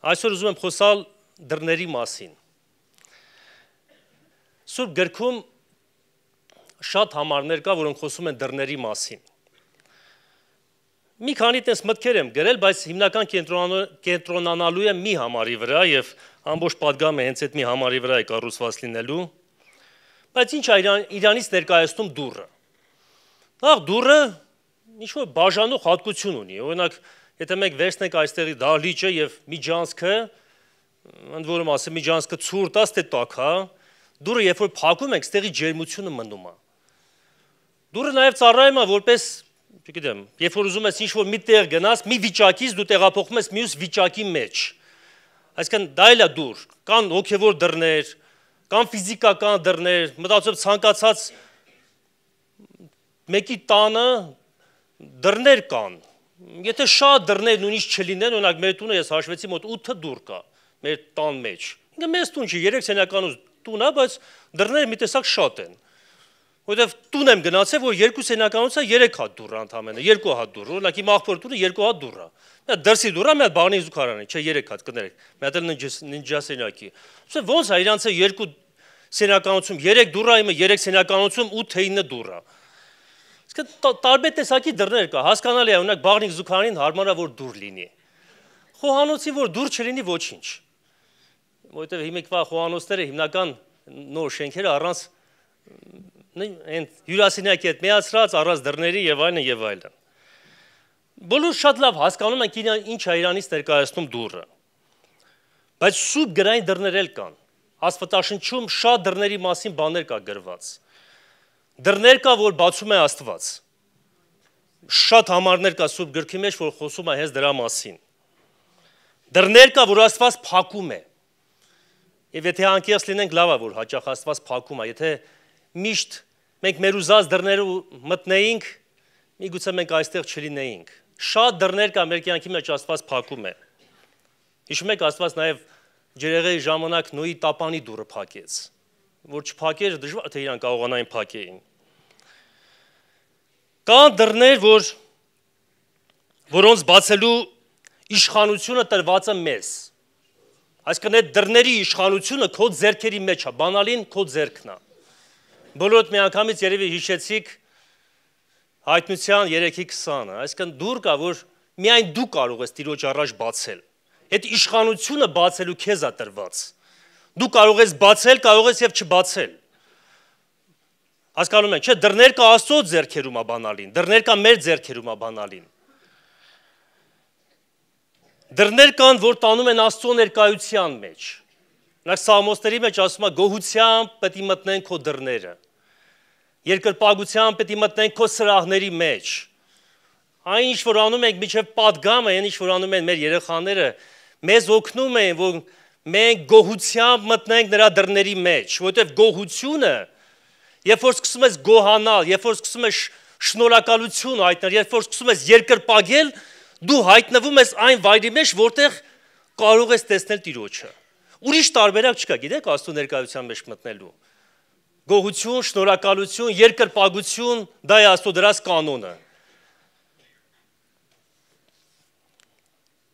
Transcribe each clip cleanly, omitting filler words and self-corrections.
Այսօր ուզում եմ խոսալ դռների մասին։ Սուրբ գրքում շատ համարներ կա, որոնք խոսում են դռների մասին։ Մի քանի տես մտքեր եմ գրել, բայց հիմնական կենտրոնանալու եմ մի համարի վրա եւ ամբողջ պատգամը հենց այդ մի համարի վրա է կառուցված լինելու։ Բայց ինչ է իրանից ներկայացնում դուռը։ Նախ դուռը ինչ-որ բաժանող հատկություն ունի։ Օրինակ, եթե մենք վերցնենք այստեղի դահլիճը եւ միջանցքը, ընդ որում ասեմ միջանցքը ցուրտ է, թե տաք է, դուռը երբ որ փակում ենք, ստեղի ջերմությունը մնում է։ Դուռը նաեւ ծառայում է որպես, չգիտեմ, երբ որ ուզում ես ինչ-որ մի տեղ գնաս, մի վիճակից դու տեղափոխվում ես մյուս վիճակի մեջ։ Այսինքն դա էլ է դուռ, կան հոգեվոր դռներ, կան ֆիզիկական դռներ, մտածում ցանկացած մեկի տանը դռներ կան։ Եթե շատ դռներ նույնիսկ չլինեն, օրինակ մեր տունը ես հաշվեցի մոտ 8 դուռ կա մեր տան մեջ։ Ինքը մեծ տուն չի, 3 սենյականուց տուն է, բայց դռները մի տեսակ շատ են։ Որտեվ տուն եմ գնացել, որ 2 սենյականուց է 3 հատ դուռ ընդամենը, 2 հատ դուռ, օրինակ իմ աղբոր տունը 2 հատ դուռ է։ Մի հատ դրսի դուռ է, մի հատ բանի զուգարանի, չէ 3 հատ կներեք։ Մի հատ էլ ննջասենյակի։ Ոսե ոնց է իրանց 2 սենյականությունում 3 դուռ է, իմը 3 սենյականությունում 8-9 դուռ է։ Տարբեր տեսակի դռներ կա, հասկանալի է, օրինակ բաղնիկ զուգարանին հարմար է որ դուռ լինի։ Խոհանոցի որ դուռ չլինի ոչինչ։ Որովհետև հիմիկվա խոհանոցները հիմնական նոր շենքերը առանց այն հյուրասենյակի հետ միացրած, առանց դռների եւ այլն եւ այլն։ Բոլորը շատ լավ հասկանում են ինչ է իրանից ներկայացնում դուռը։ Բայց սուրբ գրային դռներ էլ կան։ Աստվածաշնչում շատ դռների մասին բաներ կա գրված։ Դռներ կա, որ բացում է Աստված։ Շատ համարներ կա սուրբ գրքի մեջ, որ խոսում է հենց դրա մասին։ Դռներ կա, որ Աստված փակում է։ Եվ եթե անկեղծ լինենք, լավ է, որ հաճախ Աստված փակում է, եթե միշտ մենք մեր ուզած դռները մտնեինք, միգուցե մենք այստեղ չլինեինք։ Շատ դռներ կա մեր կյանքի մեջ Աստված փակում է։ Հիշում եք, Աստված նաև ջրեղեղի ժամանակ Նոյի տապանի դուռը փակեց, որ չփակեր, դժվար թե իրան կարողանային փակեին։ Կան դռներ, որոնց բացելու իշխանությունը տրված է մեզ։ Այսինքն այդ դռների իշխանությունը քո ձեռքերի մեջ է, բանալին քո ձեռքն է։ Բոլորդ միանգամից երևի հիշեցիք Հայտնության 3:20-ը, այսինքն դուռ կա, որ միայն դու կարող ես Տիրոջ առաջ բացել։ Այդ իշխանությունը բացելու քեզ է տրված։ Դու կարող ես բացել, կարող ես եւ չբացել։ Հասկանում եք, չէ՞, դռներ կա Աստծո ձեռքերում է բանալին, դռներ կա մեր ձեռքերում է բանալին։ Դռներ կան, որ տանում են Աստծո ներկայության մեջ։ Նախ Սաղմոսների մեջ ասում է գոհությամբ պետք է մտնեն քո դռները։ Երկրպագությամբ պետք է մտնեն քո սրահների մեջ։ Այն ինչ որ անում ենք միջև պատգամը, այն ինչ որ անում են մեր երեխաները, մեզ օգնում են, որ մենք գոհությամբ մտնենք նրա դռների մեջ, որովհետև գոհությունը, երբ որ սկսում ես գոհանալ, երբ որ սկսում ես շնորհակալություն հայտնել, երբ որ սկսում ես երկրպագել, դու հայտնվում ես այն վայրի մեջ, որտեղ կարող ես տեսնել Տիրոջը։ Ուրիշ տարբերակ չկա, գիտեք, Աստծո ներկայության մեջ մտնելու։ Գոհություն, շնորհակալություն, երկրպագություն, դա է Աստծո դրած կանոնը։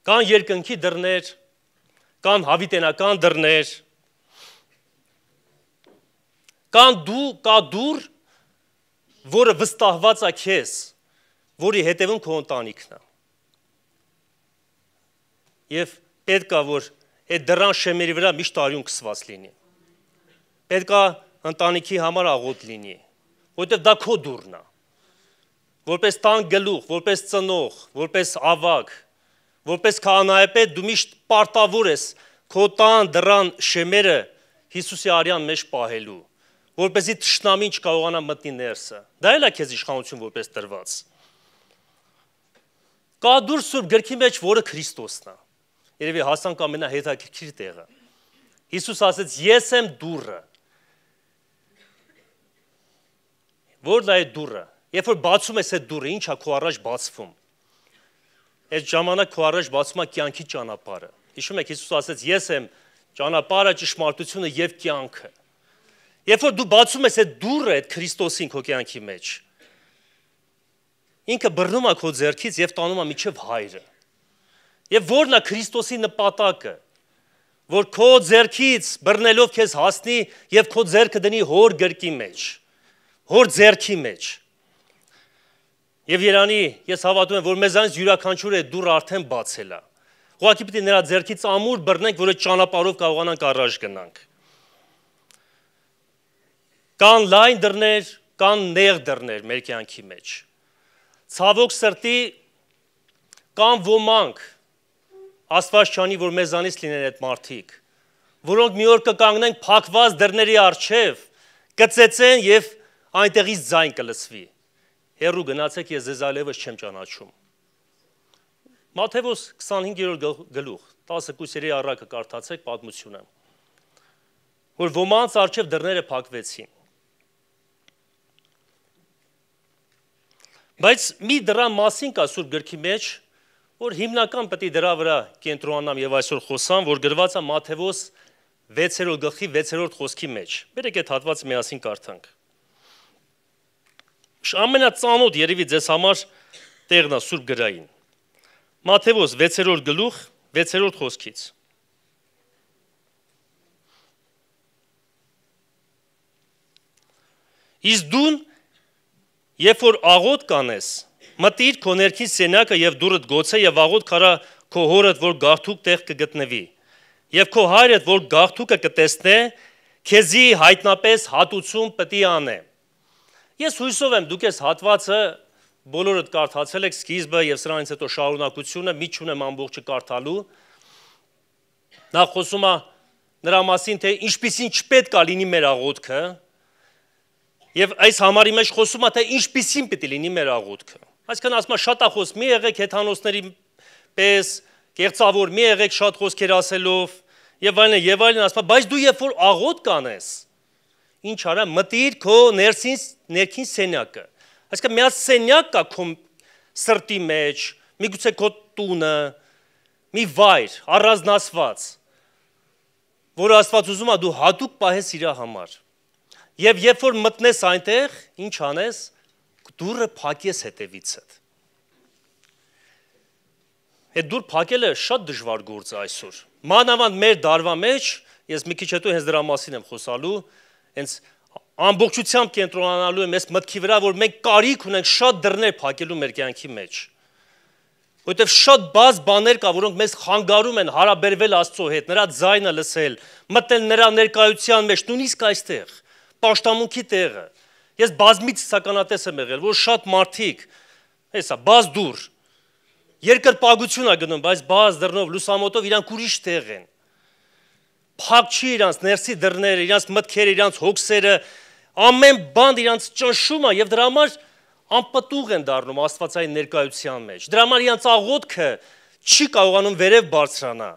Կան երկնքի դռներ, կան հավիտենական դռներ, կա դուռ, որը վստահված է քեզ, որի հետևում քո ընտանիքն է։ Եվ պետք է, որ այդ դռան շեմերի վրա միշտ արյուն քսված լինի։ Պետք է ընտանիքի համար աղոտ լինի, որովհետև դա քո դուռն է։ Որպես տան գլուխ, որպես ծնող, որպես ավագ, որպես քահանայապետ դու միշտ պարտավոր ես քո տան դռան շեմերը Հիսուսի արյան մեջ պահելու, որպեսզի թշնամին չկարողանա մտնի ներսը։ Դա էլ է քեզ իշխանություն որպես տրված։ Կա դուռ սուրբ գրքի մեջ, որը Քրիստոսն է։ Երևի հասանք ամենահետաքրքիր տեղը։ Հիսուս ասեց. «Ես եմ դուռը»։ Որն է այդ դուռը։ Երբ որ բացում ես այդ դուռը, ինչ է քո առաջ բացվում։ Այդ ժամանակ քո առաջ բացում է կյանքի ճանապարհը։ Հիշում եք, Հիսուս ասեց. «Ես եմ ճանապարհը, ճշմարտությունը եւ կյանքը»։ Երբ որ դու բացում ես այդ դուռը, այդ Քրիստոսին քո կյանքի մեջ, ինքը բռնում է քո ձեռքից եւ տանում է միջև հայրը։ Եվ որն է Քրիստոսի նպատակը, որ քո ձեռքից բռնելով քեզ հասնի եւ քո ձեռքը դնի հոր գրկի մեջ, հոր ձեռքի մեջ։ Եվ Երանի, ես հավատում եմ, որ մեզանից յուրաքանչյուրը դուռը արդեն բացել է։ Ուղղակի պիտի նրա ձեռքից ամուր բռնենք, որ այդ ճանապարհով կարողանանք առաջ գնանք։ Կան լայն դռներ, կան նեղ դռներ մեր կյանքի մեջ։ Ցավոք սրտի կան ոմանք, Աստված չանի, որ մեզանից լինեն այդ մարդիկ, որոնք մի օր կկանգնեն փակված դռների առջև, կծեծեն եւ այնտեղից ձայն կլսվի։ Հերու գնացեք, ես ձեզ այլևս չեմ ճանաչում։ Մատթեոս 25-րդ գլուխ, 12-րդ առակը կարդացեք պատմությունը, որ ոմանց առջև դռները փակվեցին։ Բայց մի դրան մասին կա Սուրբ գրքի մեջ, որ հիմնական պետք է դրա վրա կենտրոնանամ եւ այսօր խոսամ, որ գրված է Մատթեոս 6-րդ գլխի 6-րդ խոսքի մեջ։ Բերեք այդ հատվածը միասին կարդանք։ Ամենածանոթ երևի ձեզ համար տեղն է Սուրբ գրային։ Մատթեոս 6-րդ գլուխ 6-րդ խոսքից։ Իսկ դու երբ որ աղոտ կանես, մտիր քո ներքին սենյակը եւ դուռդ գոցե եւ աղոտ քարա քո հորդ, որ գաղթուկ տեղ կգտնվի։ Եվ քո հայրդ, որ գաղթուկը կտեսնե, քեզի հայտնապես հատուցում պետք է անե։ Ես հույսով եմ դուք այս հատվածը բոլորդ կարդացել եք սկիզբը եւ սրանից հետո շարունակությունը, մի չունեմ ամբողջը կարդալու։ Նա խոսում է նրա մասին, թե ինչպիսին չպետք է լինի մեր աղոթքը, եւ այս համարի մեջ խոսում է, թե ինչպիսին պետք է լինի մեր աղոթքը։ Այսինքն ասում է շատախոս մի եղեք հեթանոսների պես, կեղծավոր մի եղեք շատ խոսքեր ասելով, եւ այլն ասում է, բայց դու երբ որ աղոթ կանես, ինչ արա, մտիր քո ներքին սենյակը։ Այսինքն մի հատ սենյակ կա քո սրտի մեջ, միգուցե քո տունը, մի վայր առանձնացված, որ Աստված ուզում է դու հատուկ պահես իր համար։ Եվ երբ որ մտնես այնտեղ, ինչ անես, դուռը փակես հետևիցդ։ Այդ դուռ փակելը շատ դժվար գործ է այսօր։ Մանավանդ մեր դարվա մեջ, ես մի քիչ հետո հենց դրա մասին եմ խոսալու, հենց ամբողջությամբ կենտրոնանալու եմ այս մտքի վրա, որ մենք կարիք ունենք շատ դռներ փակելու մեր կյանքի մեջ։ Որովհետև շատ բաց բաներ կա, որոնք մեզ խանգարում են հարաբերվել Աստծո հետ, նրա ձայնը լսել, մտնել նրա ներկայության մեջ, նույնիսկ այստեղ, պաշտամունքի տեղը։ Ես բազմից սականատես եմ եղել, որ շատ մարդիկ, հեսա, բաց դուռ, երկրպագություն է գնում, բայց բաց դռնով, լուսամոտով իրանք ուրիշ տեղ են։ Փակ չի իրանց ներսի դռները, իրանց մտքերը, իրանց հոգսերը, ամեն բան իրանց ճնշում է եւ դրա համար անպտուղ են դառնում Աստվածային ներկայության մեջ։ Դրա համար իրանց աղոթքը չի կարողանում վերև բարձրանա։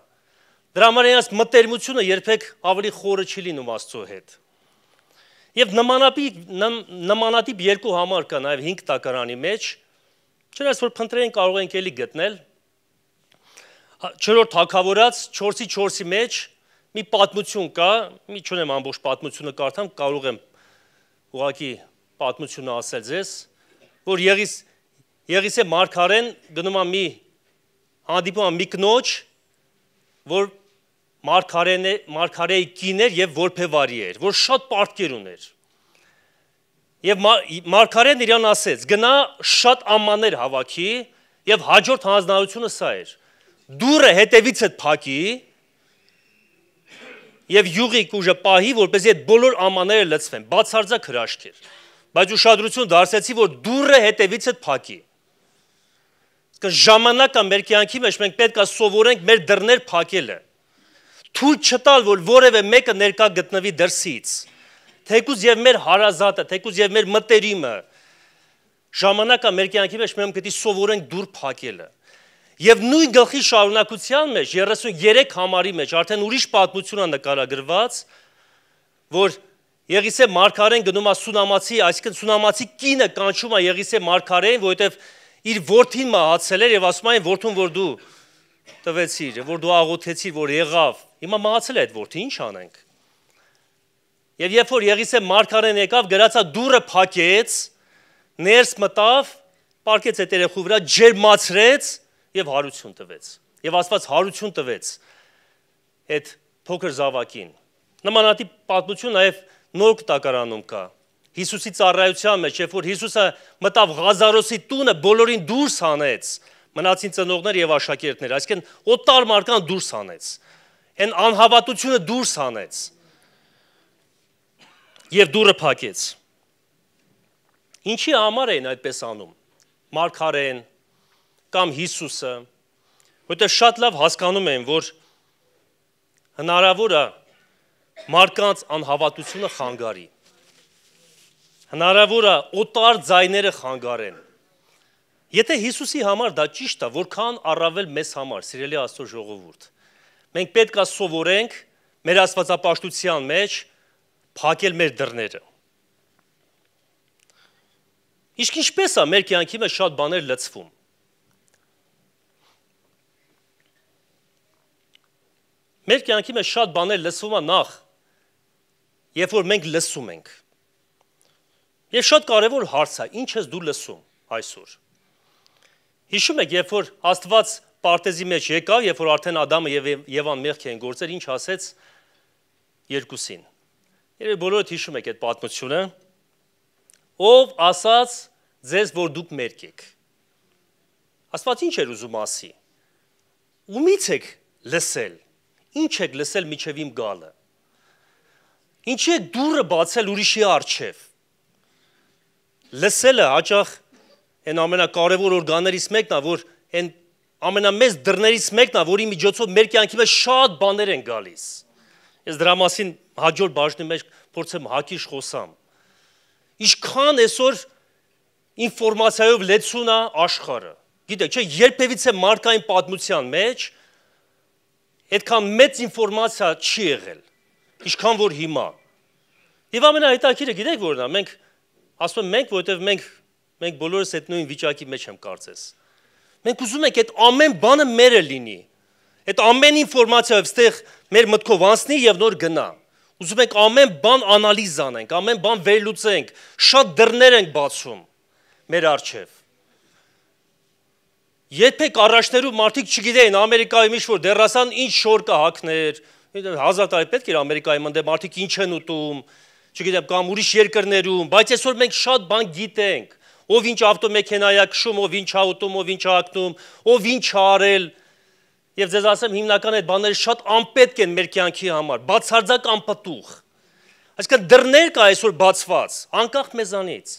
Դրա համար իրանց մտերմությունը երբեք ավելի խորը չի լինում Աստծո հետ։ Եվ նմանատիպ երկու համար կա նաև 5 տակարանի մեջ, չնայած որ փնտրեն կարող ենք էլի գտնել։ 4-րդ Թագավորաց 4-ի մեջ մի պատմություն կա, մի չունեմ ամբողջ պատմությունը կարդամ, կարող եմ ուղղակի պատմությունը ասել ձեզ, որ Եղիսե մարգարեն գնում է հանդիպում է մի կնոջ, որ մարգարեի կին էր եւ որբևարի էր, որ շատ պարտքեր ուներ։ Եվ մարգարեն իրան ասեց. գնա շատ ամաններ հավաքի եւ հաջորդ հանձնարարությունը սա էր. դուռը հետևիցդ փակի եւ յուղի կուժը պահի, որպեսզի այդ բոլոր ամանները լցվեն, բացարձակ հրաշք էր։ Բայց ուշադրություն դարձեցի, որ դուռը հետևիցդ փակի։ Ժամանակը մեր կյանքի մեջ մենք պետք է սովորենք մեր դռներ փակելը։ Թույլ չտալ, որ որևէ մեկը ներկա գտնվի դրսից, թեկուզ եւ մեր հարազատը, թեկուզ եւ մեր մտերիմը, ժամանակը մեր կյանքի մեջ մենք պետք է սովորենք դուռ փակելը։ Եվ նույն գլխի շարունակության մեջ 33 համարի մեջ արդեն ուրիշ պատմություն է նկարագրված, որ Եղիսե մարգարեն գնում է Սունամացի, այսինքն Սունամացի կինը կանչում է Եղիսե մարգարեն, որովհետեւ իր որդին մահացել էր եւ ասում են որդուն, որ դու տվեցիր, որ դու աղոթեցիր, որ եղավ։ Հիմա մահացել է այդ որդը, ինչ անենք։ Եվ երբ որ Եղիսե մարգարեն եկավ, գրածա դուռը փակեց, ներս մտավ, պարկեց այդ երեխու վրա, ջերմացրեց եւ հարություն տվեց։ եւ Աստված հարություն տվեց այդ փոքր զավակին։ Նմանատիպ պատմություն նաեւ նոր կտակարանում կա։ Հիսուսի ծառայության մեջ, երբ որ Հիսուսը մտավ Ղազարոսի տունը, բոլորին դուրս հանեց, մնացին ծնողներ եւ աշակերտներ, այսինքն օտար մարդկան դուրս հանեց։ Այն անհավատությունը դուրս հանեց։ Եվ դուռը փակեց։ Ինչի համար են այդպես անում։ Մարգարեն կամ Հիսուսը, որտեղ շատ լավ հասկանում են, որ հնարավոր է մարդկանց անհավատությունը խանգարի։ Հնարավոր է օտար ձայները խանգարեն։ Եթե Հիսուսի համար դա ճիշտ է, որքան առավել մեզ համար, սիրելի Աստծո ժողովուրդ, մենք պետք է սովորենք մեր աստվածապաշտության մեջ փակել մեր դռները։ Իսկ ինչպես է մեր կյանքի մեջ շատ բաներ լցվում։ Մեր կյանքի մեջ շատ բաներ լցվում է նախ, երբ որ մենք լսում ենք։ Եվ շատ կարևոր հարց է, ինչ ես դու լսում այսօր։ Հիշում եք, երբ որ Աստված պարտեզի մեջ եկավ, երբ որ արդեն Ադամը եւ Եվան մեղք էին գործել, ինչ ասեց երկուսին։ Երբ բոլորդ հիշում եք այդ պատմությունը, ով ասաց ձեզ, որ դուք մերկ եք։ Աստված ինչ էր ուզում ասի։ Ումից եք լսել։ Ինչ եք լսել միջև իմ գալը։ Ինչի եք դուռը բացել ուրիշի առջև։ Լսելը հաճախ այն ամենակարևոր օրգաններից մեկն է, որ այն ամենամեծ դռներից մեկն է, որի միջոցով մեր կյանքի մեջ շատ բաներ են գալիս։ Ես դրա մասին հաջորդ բաժնի մեջ փորձեմ հակիրճ խոսամ։ Ինչքան այսօր ինֆորմացիայով լեցուն է աշխարհը։ Գիտեք, չէ, երբևիցե մարդկային պատմության մեջ այդքան մեծ ինֆորմացիա չի եղել, ինչքան որ հիմա։ Եվ ամենահետաքրքիրը գիտեք որն է, մենք ասում եմ մենք, որովհետև մենք բոլորս այդ նույն վիճակի մեջ եմ կարծես։ Մենք ուզում ենք այդ ամեն բանը մերը լինի։ Այդ ամեն ինֆորմացիայով ստեղ մեր մտքով անցնի եւ նոր գնա։ Ուզում ենք ամեն բան անալիզ անենք, ամեն բան վերլուծենք, շատ դռներ ենք բացում մեր առջև։ Երբեք առաջներու մարդիկ չգիտեին Ամերիկայում ինչ-որ դեռասան ինչ շոր կա հակներ, 1000 տարի պետք էր Ամերիկայում ընդ մարդիկ ինչ են ուտում, չգիտեմ, կամ ուրիշ երկրներում, բայց այսօր մենք շատ բան գիտենք, ով ինչ ավտոմեքենա է քշում, ով ինչ է ուտում, ով ինչ է հագնում, ով ինչ է արել, եւ ձեզ ասեմ հիմնական այդ բաները շատ անպետք են մեր կյանքի համար, բացարձակ անպտուղ։ Այսինքն դռներ կա այսօր բացված, անկախ մեզանից,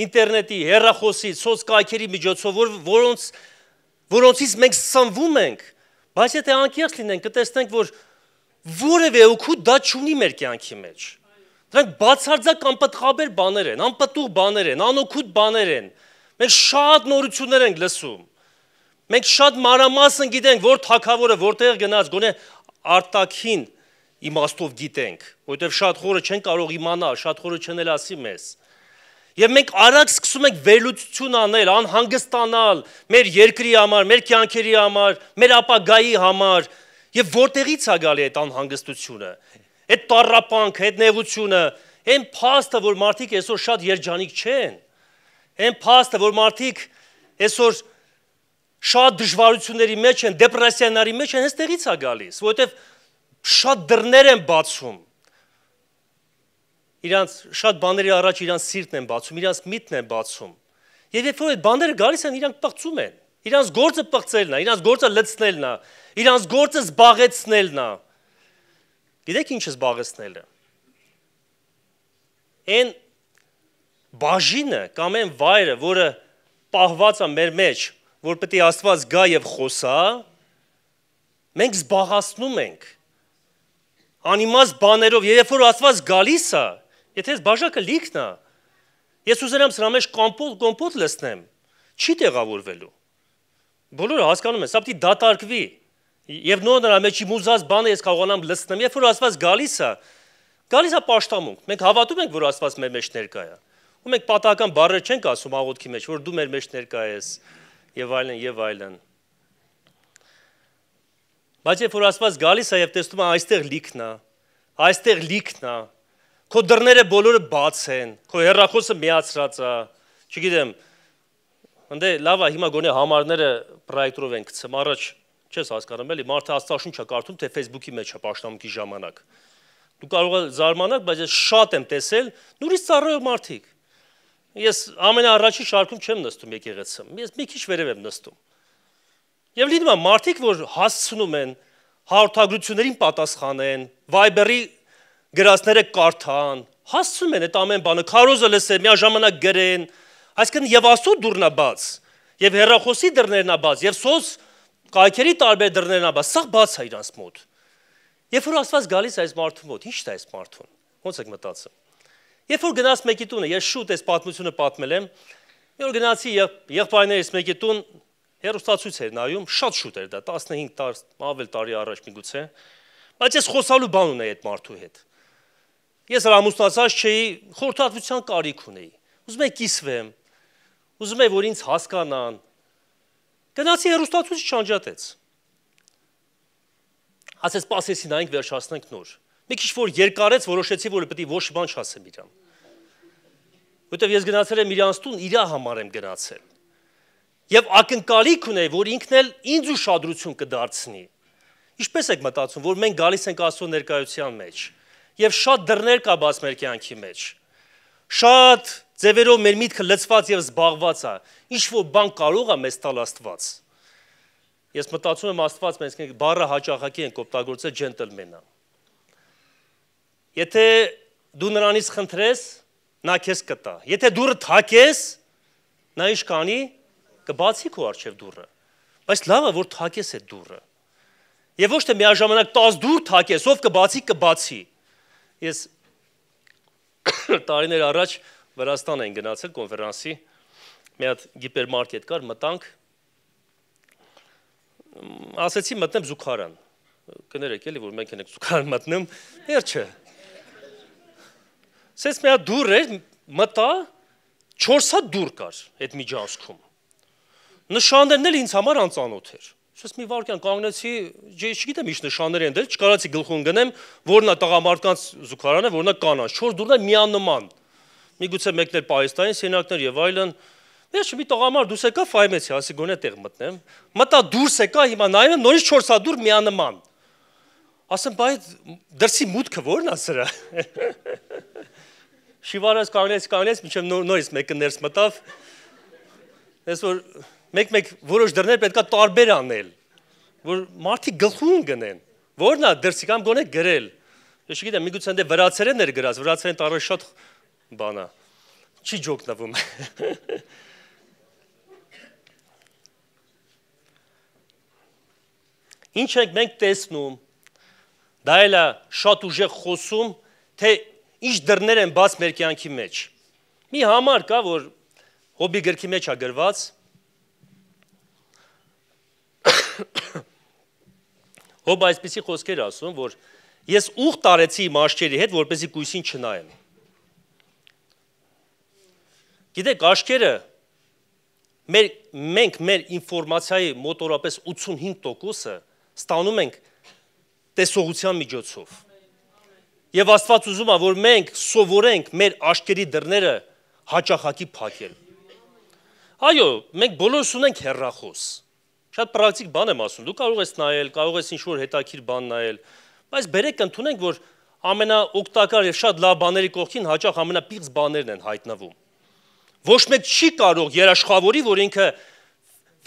ինտերնետի, հեռախոսի, սոցկայքերի միջոցով, որոնցից մենք սնվում ենք, բայց եթե անկեղծ լինենք, կտեսնենք, որ որևէ օգուտ դա չունի մեր կյանքի մեջ։ Դրանք բացարձակ անպտղաբեր բաներ են, անպտուղ բաներ են, անօգուտ բաներ են։ Մենք շատ նորություններ ենք լսում։ Մենք շատ մանրամասն գիտենք, որ թագավորը որտեղ գնաց, գոնե արտաքին իմաստով գիտենք, որովհետև շատ խորը չեն կարող իմանալ, շատ խորը չեն ասի մեզ։ Եվ մենք արագ սկսում ենք վերլուծություն անել, անհանգստանալ մեր երկրի համար, մեր կյանքերի համար, մեր ապագայի համար, եւ որտեղից է գալի այդ անհանգստությունը։ Այդ տառապանքը, այդ նեղությունը, այն փաստը, որ մարդիկ այսօր շատ երջանիկ չեն, այն փաստը, որ մարդիկ այսօր շատ դժվարությունների մեջ են, դեպրեսիաների մեջ են, այստեղից է գալիս, որովհետև շատ դռներ են բացում։ Իրանց շատ բաների առաջ իրանց սիրտն են բացում, իրանց միտքն են բացում։ Եվ երբ որ այդ բաները գալիս են, իրանք պղծում են։ Իրանց գործը պղծելն է, իրանց գործը լցնելն է, իրանց գործը զբաղեցնելն է։ Գիտեք ինչ է զբաղեցնելը։ Այն բաժինը կամ այն վայրը, որը պահված է մեր մեջ, որ պետք է Աստված գա եւ խոսա, մենք զբաղացնում ենք անիմաստ բաներով, եւ երբ որ Աստված գալիս է, եթե այս բաժակը լիքն է, ես ուզենամ սրա մեջ կոմպոտ լցնեմ, չի տեղավորվելու։ Բոլորը հասկանում են, սա պետք է դատարկվի։ Եվ նոր նրա մեջ իմ ուզած բանը ես կարողանամ լցնեմ, երբ որ Աստված գալիս է պաշտամունք։ Մենք հավատում ենք, որ Աստված մեր մեջ ներկա է։ Ու մենք պատահական բառեր չենք ասում աղոթքի մեջ, որ դու մեր մեջ ներկա ես, եւ այլն, եւ այլն։ Բայց երբ որ Աստված գալիս է եւ տեսնում է այստեղ լիքն է, այստեղ լիքն է, քո դռները բոլորը բաց են, քո հեռախոսը միացրած է, չգիտեմ, ընդ լավ է, հիմա գոնե համարները պրոյեկտորով են գցում, առաջ չես հասկանում, էլի մարդը Աստվածաշունչը կարդում, թե Facebook-ի մեջ է պաշտամունքի ժամանակ։ Դու կարող ես զարմանալ, բայց ես շատ եմ տեսել նույնիսկ ծառայող մարդիկ։ Ես ամենաառաջի շարքում չեմ նստում եկեղեցում։ Ես մի քիչ վերև եմ նստում։ Եվ լինում է մարդիկ, որ հասցնում են հաղորդագրություններին պատասխանեն, Viber-ի գրածները կարդան, հասցնում են այդ ամեն բանը, քարոզը լսեն, միաժամանակ գրեն, այսինքն եւ Աստծո դուռն է բաց, եւ հեռախոսի դռներն է բաց, եւ սոց կայքերի տարբեր դռներն է բաց, սա բաց է իրանց մոտ։ Երբ որ Աստված գալիս է այս մարդու մոտ, ի՞նչ է այս մարդուն։ Ոնց եք մտածում։ Երբ որ գնաց մեկի տունը, ես շուտ այս պատմությունը պատմել եմ, մի օր գնացի եղբայրներից մեկի տուն, հեռուստացույց էր նայում, շատ շուտ էր դա, 15 ավել տարի առաջ միգուցե, բայց ես խոսալու բան ունեի այդ մարդու հետ։ Ես ամուսնացած չէի, խորհրդատվության կարիք ունեի։ Ուզում եի կիսվեմ, ուզում եի, որ ինձ հասկանան։ Գնացի հեռուստացույցը չանջատեց։ Ասես սպասեցի նայենք վերջացնենք նոր։ Մի քիչ որ երկարեց, որոշեցի, որ պետք է ոչ բան չասեմ իրան։ Որտեվ ես գնացել եմ իրանց տուն, իրա համար եմ գնացել։ Եվ ակնկալիք ունեի, որ ինքն էլ ինձ ուշադրություն կդարձնի։ Ինչպես եք մտածում, որ մենք գալիս ենք Աստծո ներկայության մեջ, եւ շատ դռներ կա բաց մեր կյանքի մեջ։ Շատ ձևերով մեր միտքը լցված եւ զբաղված է։ Ինչ որ բան կարող է մեզ տալ Աստված։ Ես մտածում եմ Աստված մեզ բառը հաճախակի ենք օգտագործել ջենտլմենը։ Եթե դու նրանից խնդրես, նա քեզ կտա։ Եթե դուռը թակես, նա ինչ կանի, կբացի քո առջև դուռը։ Բայց լավ է, որ թակես այդ դուռը։ Եվ ոչ թե միաժամանակ 10 դուռ թակես, ով կբացի։ Ես տարիներ առաջ Վրաստան էին գնացել կոնֆերանսի, մի հատ գիպերմարկետ կար, մտանք, ասեցի մտնեմ զուգարան, կներեք էլի, որ մենք ենք զուգարան մտնում, չէ, սենց մի հատ դուռ էր, մտա, 4 հատ դուռ կար այդ միջանցքում, նշաններն էլ ինձ համար անծանոթ էր, ես մի վարկյան կանգնեցի, չգիտեմ ինչ նշաններ են դել, չկարացի գլխուն գնեմ, որն է տղամարդկանց զուգարանը, որն է կանանց, 4 դուռներ միանման, միգուցե մեկն էր Պահեստային սենյակներ եւ այլն, Ես մի տղամարդ դուրս եկա ֆայմեցի, ասի գոնե տեղ մտնեմ։ Մտա դուրս եկա, հիմա նայում եմ նորից 4 հատ դուր միանման։ Ասեմ, բայց դրսի մուտքը ո՞րն է սրա։ Շիվարած կանգնեց, մինչև նորից մեկը ներս մտավ։ Ես որ մեկ որոշ դռներ պետքա տարբեր անել, որ մարդիկ գլխուն գնեն։ Ո՞րն է դրսի կամ գոնե գրել։ Ես չգիտեմ, միգուցե ընդ վրացերեն էր գրած, վրացերեն տարը շատ բան է։ Չի ջոկնվում։ Ինչ ենք մենք տեսնում, դա էլ է շատ ուժեղ խոսում, թե ինչ դռներ են բաց մեր կյանքի մեջ։ Մի համար կա, որ Հոբի գրքի մեջ է գրված, Հոբը այսպիսի խոսքեր ասում, որ ես ուղ տարեցի իմ աչքերի հետ, որպեսզի կույսին չնայեմ։ Գիտեք, աչքերը մենք մեր ինֆորմացիայի մոտորապես 85%-ը ստանում ենք տեսողության միջոցով։ Եվ Աստված ուզում է, որ մենք սովորենք մեր աչքերի դռները հաճախակի փակել։ Այո, մենք բոլորս ունենք հեռախոս։ Շատ պրակտիկ բան եմ ասում, դու կարող ես նայել, կարող ես ինչ-որ հետաքրքիր բան նայել, բայց բերեք ընդունենք, որ ամենաօգտակար եւ շատ լավ բաների կողքին հաճախ ամենապիղծ բաներն են հայտնվում։ Ոչ մեկ չի կարող երաշխավորի, որ ինքը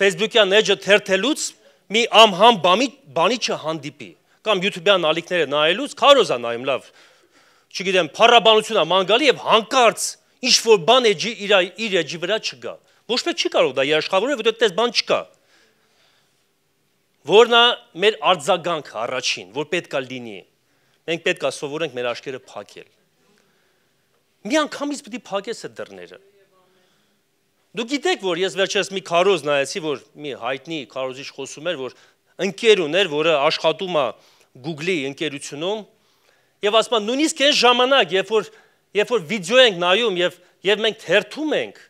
Facebook-յան էջը թերթելուց մի ամհամ բանի չհանդիպի, կամ YouTube-յան ալիքները նայելուց քարոզա նայում լավ, չգիտեմ, փառաբանություն է ման գալի եւ հանկարծ ինչ-որ բան իր էջի վրա չգա։ Ոչ մեկ չի կարող դա երաշխավորել, որովհետեւ այդպես բան չկա։ Որն է մեր արձագանքը առաջին, որ պետք է լինի։ Մենք պետք է սովորենք մեր աչքերը փակել։ Մի անգամից պետք է փակես այդ դռները։ Դու գիտեք, որ ես վերջերս մի քարոզ նայեցի, որ մի հայտնի քարոզիչ խոսում էր, որ ընկեր ուներ, որը աշխատում է Google-ի ընկերությունում, եւ ասում է նույնիսկ այն ժամանակ, երբ որ վիդեո ենք նայում եւ մենք թերթում ենք,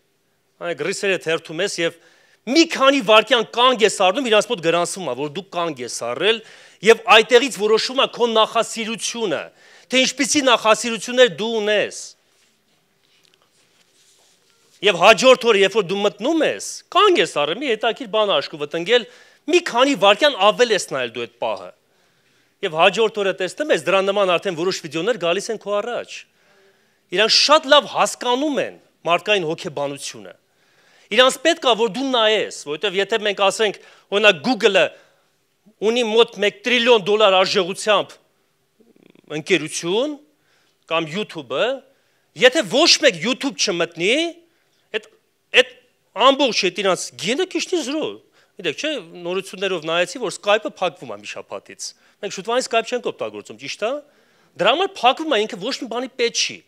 այն գրիսերը թերթում ես եւ մի քանի վայրկյան կանգ ես առնում, իրանց մոտ գրանցվում է, որ դու կանգ ես առել եւ այդտեղից որոշում է քո նախասիրությունը, թե ինչպիսի նախասիրություններ դու ունես։ Եվ հաջորդ օրը, երբ որ դու մտնում ես, կանգ ես առել, մի հետաքրքիր բան աշկու վտնգել, մի քանի վայրկյան ավել ես նայել դու այդ պահը։ Եվ հաջորդ օրը տեսնում ես դրան նման արդեն որոշ վիդեոներ գալիս են քո առաջ։ Իրանք շատ լավ հասկանում են մարդկային հոգեբանությունը։ Իրանց պետք է որ դու նայես, որովհետև եթե մենք ասենք, օրինակ Google-ը ունի մոտ 1 տրիլիոն դոլար արժողությամբ ընկերություն կամ YouTube-ը, եթե ոչ մեկ YouTube չմտնի, այդ ամբողջ այդ իրանց գինը քիչնի զրո։ Գիտեք, չէ, նորություններով նայեցի, որ Skype-ը փակվում է մի շաբաթից։ Մենք շուտվանից Skype չենք օգտագործում, ճիշտ է։ Դրա համար փակվում է, ինքը ոչ մի բանի պետք չի։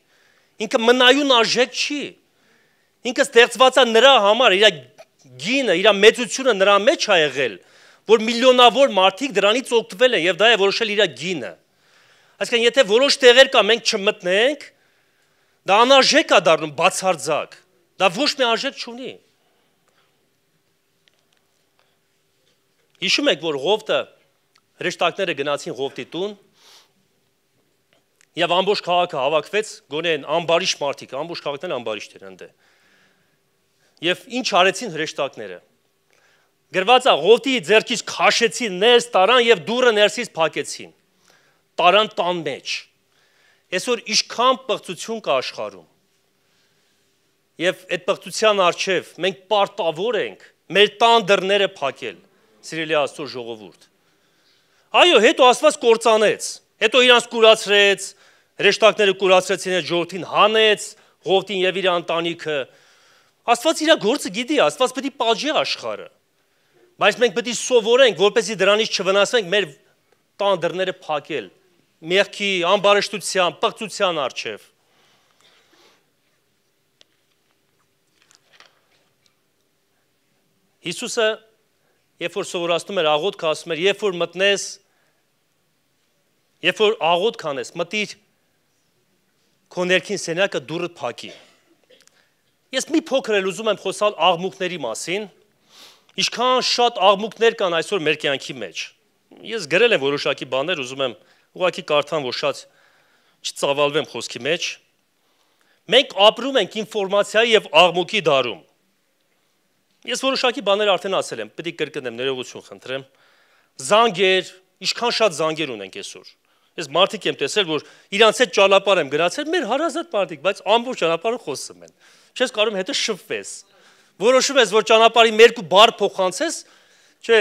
Ինքը մնայուն արժեք չի։ Ինքը ստեղծված է նրա համար, իր գինը, իր մեծությունը նրա մեջ է եղել, որ միլիոնավոր մարդիկ դրանից օգտվել են եւ դա է որոշել իր գինը։ Այսինքն, եթե որոշ տեղեր կա մենք չմտնենք, դա անարժեք է դառնում բացարձակ։ Դա ոչ մի արժեք չունի։ Հիշում եք, որ Ղովտը հրեշտակները գնացին Ղովտի տուն եւ ամբողջ քաղաքը հավաքվեց, գոնե ամբարիշ մարդիկ, ամբողջ քաղաքն ամբարիշ էր ընդ։ Եվ ինչ արեցին հրեշտակները։ Գրված է Ղովտի ձեռքից քաշեցին ներս տարան եւ դուռը ներսից փակեցին։ Տարան տան մեջ։ Այսօր ինչքան պղծություն կա աշխարհում։ Եվ այդ պղծության առջև մենք պարտավոր ենք մեր տան դռները փակել, սիրելի Աստծո ժողովուրդ։ Այո, հետո Աստված կործանեց, հետո իրանց կուրացրեց, հրեշտակները կուրացրեցին այդ ժողովրդին, հանեց Ղովտին եւ իր ընտանիքը։ Աստված իր գործը գիտի, Աստված պետք է պատժի աշխարհը։ Բայց մենք պետք է սովորենք, որպեսզի դրանից չվնասենք, մեր տան դռները փակել, մեղքի, ամբարշտության, պղծության առջև։ Հիսուսը, երբ որ սովորացնում էր աղոթքը, ասում էր, երբ որ մտնես, երբ որ աղոթք անես, մտիր քո ներքին սենյակը դուռը փակի։ Ես մի փոքր էլ ուզում եմ խոսալ աղմուկների մասին, ինչքան շատ աղմուկներ կան այսօր մեր կյանքի մեջ։ Ես գրել եմ որոշակի բաներ, ուզում եմ ուղղակի կարդամ, որ շատ չծավալվեմ խոսքի մեջ։ Մենք ապրում ենք ինֆորմացիայի եւ աղմուկի դարում։ Ես որոշակի բաներ արդեն ասել եմ, պետք է կրկնեմ, ներողություն խնդրեմ։ Զանգեր, ինչքան շատ զանգեր ունենք այսօր։ Ես մարդիկ եմ տեսել, որ իրանց հետ ճանապարհ եմ գնացել, մեր հարազատ մարդիկ, բայց ամբողջ ճանապարհը խոսում են։ Չես կարող հետո շփվես։ Որոշում ես, որ ճանապարհի երկու բառ փոխանցես, չէ։